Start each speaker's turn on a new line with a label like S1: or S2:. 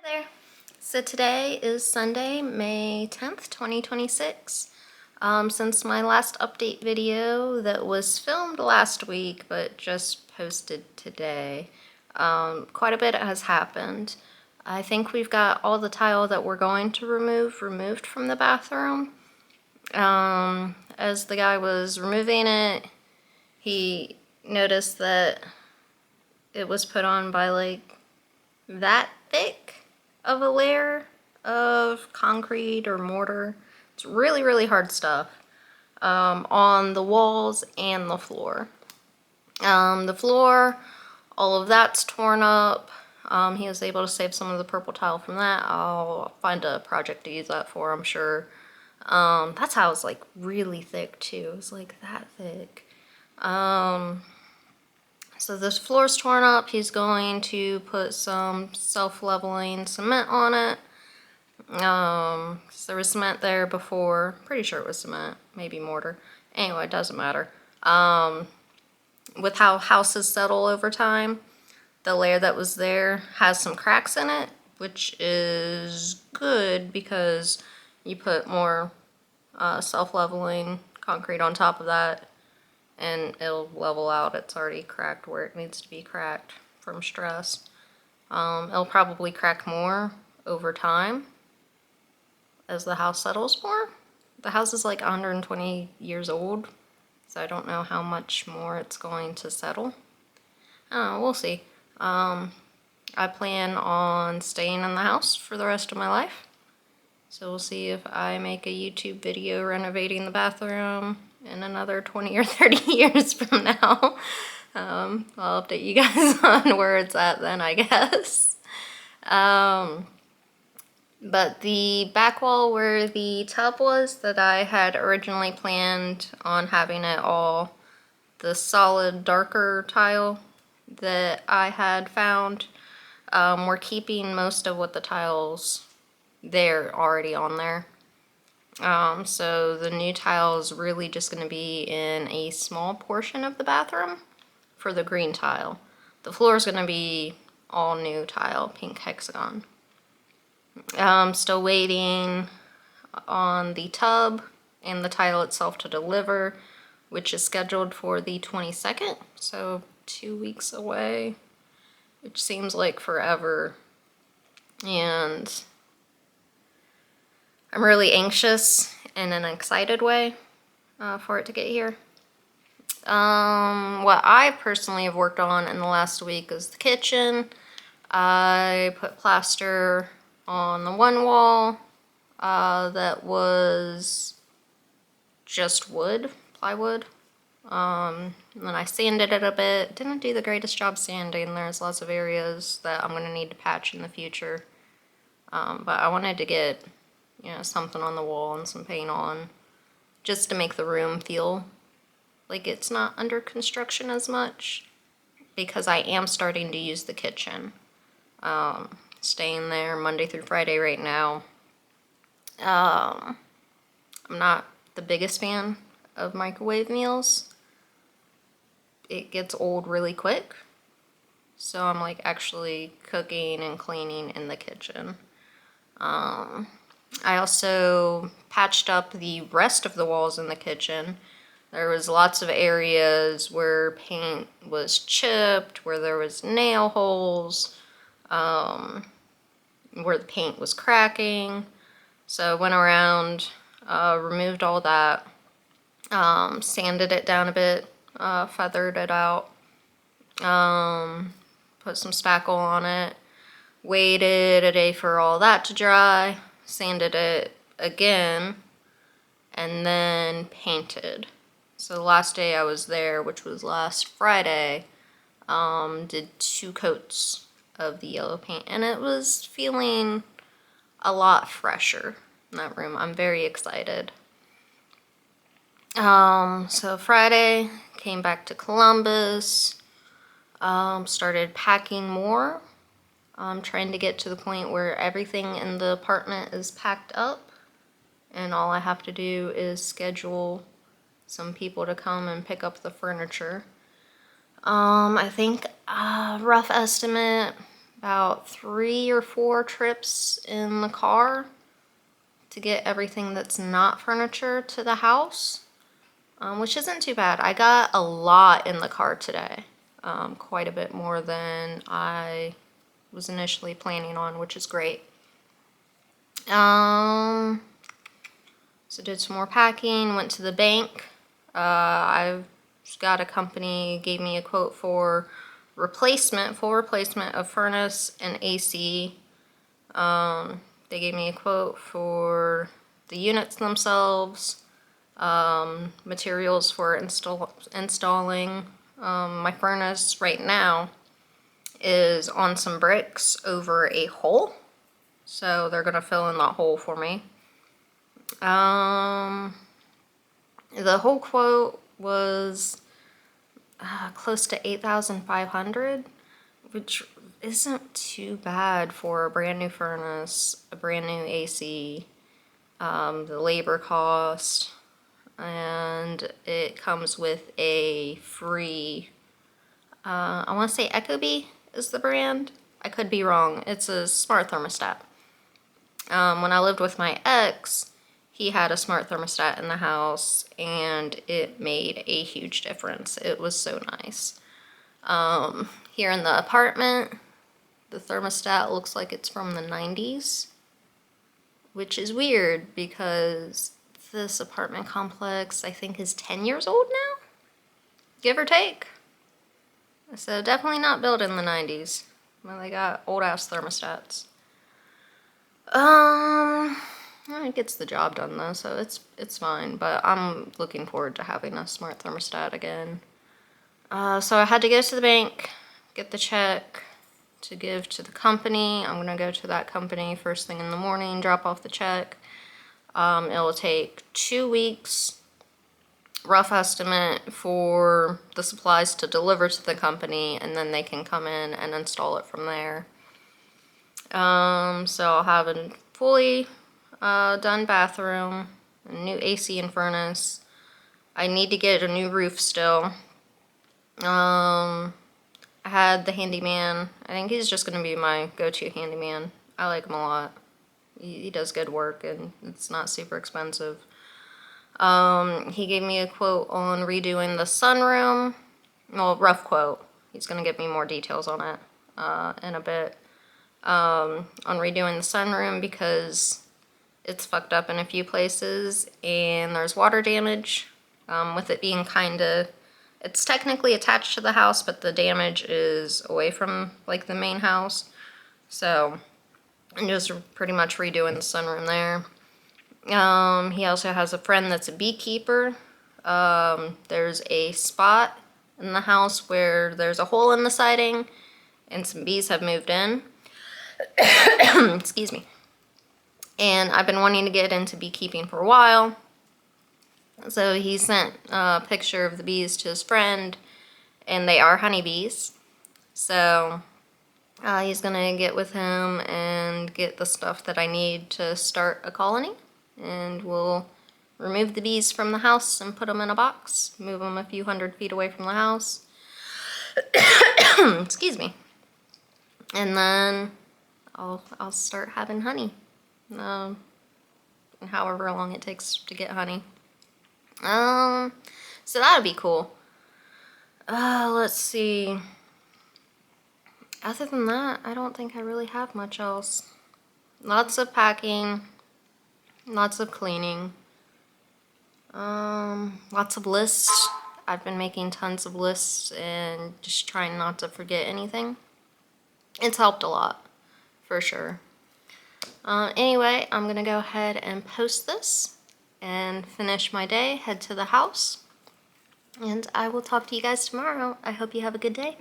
S1: Hi there. So today is Sunday, May 10th, 2026. Since my last update video that was filmed last week but just posted today, quite a bit has happened. I think we've got all the tile that we're going to remove removed from the bathroom. As the guy was removing it, he noticed that it was put on by like that thick of a layer of concrete or mortar. It's really, really hard stuff on the walls and the floor. The floor, all of that's torn up. He was able to save some of the purple tile from that. I'll find a project to use that for, I'm sure. That tile was like really thick too. It was like that thick. So this floor's torn up. He's going to put some self-leveling cement on it. There was cement there before. Pretty sure it was cement, maybe mortar. Anyway, it doesn't matter. With how houses settle over time, the layer that was there has some cracks in it, which is good because you put more self-leveling concrete on top of that and it'll level out. It's already cracked where it needs to be cracked from stress. It'll probably crack more over time as the house settles more. The house is like 120 years old, so I don't know how much more it's going to settle. We'll see. I plan on staying in the house for the rest of my life. So we'll see if I make a YouTube video renovating the bathroom in another 20 or 30 years from now. I'll update you guys on where it's at then, I guess. But the back wall where the tub was that I had originally planned on having it all the solid darker tile that I had found, we're keeping most of what the tiles there already on there. So the new tile is really just going to be in a small portion of the bathroom for the green tile. The floor is going to be all new tile, pink hexagon. Still waiting on the tub and the tile itself to deliver, which is scheduled for the 22nd, so 2 weeks away, which seems like forever. And I'm really anxious in an excited way for it to get here. What I personally have worked on in the last week is the kitchen. I put plaster on the one wall that was just wood, plywood. And then I sanded it a bit. Didn't do the greatest job sanding. There's lots of areas that I'm going to need to patch in the future. But I wanted to get, something on the wall and some paint on just to make the room feel like it's not under construction as much, because I am starting to use the kitchen. Staying there Monday through Friday right now. I'm not the biggest fan of microwave meals. It gets old really quick. So I'm like actually cooking and cleaning in the kitchen. I also patched up the rest of the walls in the kitchen. There was lots of areas where paint was chipped, where there was nail holes, where the paint was cracking. So I went around, removed all that, sanded it down a bit, feathered it out, put some spackle on it, waited a day for all that to dry, sanded it again, and then painted. So the last day I was there, which was last Friday, did 2 coats of the yellow paint, and it was feeling a lot fresher in that room. I'm very excited. So Friday, came back to Columbus, started packing more. I'm trying to get to the point where everything in the apartment is packed up, and all I have to do is schedule some people to come and pick up the furniture. I think rough estimate, about 3 or 4 trips in the car to get everything that's not furniture to the house, which isn't too bad. I got a lot in the car today, quite a bit more than I was initially planning on, which is great. So did some more packing, went to the bank. I've got a company gave me a quote for full replacement of furnace and AC. They gave me a quote for the units themselves, materials for installing. My furnace right now is on some bricks over a hole, so they're gonna fill in that hole for me. The whole quote was close to $8,500, which isn't too bad for a brand new furnace, a brand new AC, the labor cost, and it comes with a free, I want to say Ecobee is the brand. I could be wrong. It's a smart thermostat. When I lived with my ex, he had a smart thermostat in the house, and it made a huge difference. It was so nice. Here in the apartment, the thermostat looks like it's from the 90s, which is weird because this apartment complex, I think, is 10 years old now, give or take. So definitely not built in the 90s. Well, they got old-ass thermostats. It gets the job done though, so it's fine, but I'm looking forward to having a smart thermostat again. So I had to go to the bank, get the check to give to the company. I'm gonna go to that company first thing in the morning, drop off the check. It will take 2 weeks, rough estimate, for the supplies to deliver to the company, and then they can come in and install it from there. So I'll have a fully done bathroom, a new AC and furnace. I need to get a new roof still. I had the handyman. I think he's just gonna be my go-to handyman. I like him a lot. He does good work, and it's not super expensive. He gave me a quote on redoing the sunroom. Well, rough quote. He's gonna give me more details on it in a bit. On redoing the sunroom because it's fucked up in a few places and there's water damage. With it being it's technically attached to the house, but the damage is away from like the main house. So I'm just pretty much redoing the sunroom there. He also has a friend that's a beekeeper. There's a spot in the house where there's a hole in the siding and some bees have moved in. Excuse me. And I've been wanting to get into beekeeping for a while. So he sent a picture of the bees to his friend, and they are honeybees. So he's gonna get with him and get the stuff that I need to start a colony, and we'll remove the bees from the house and put them in a box, move them a few 100 feet away from the house. Excuse me. And then I'll start having honey. However long it takes to get honey. So that would be cool. Let's see. Other than that, I don't think I really have much else. Lots of packing, lots of cleaning, lots of lists. I've been making tons of lists and just trying not to forget anything. It's helped a lot, for sure. Anyway, I'm gonna go ahead and post this and finish my day, head to the house, and I will talk to you guys tomorrow. I hope you have a good day.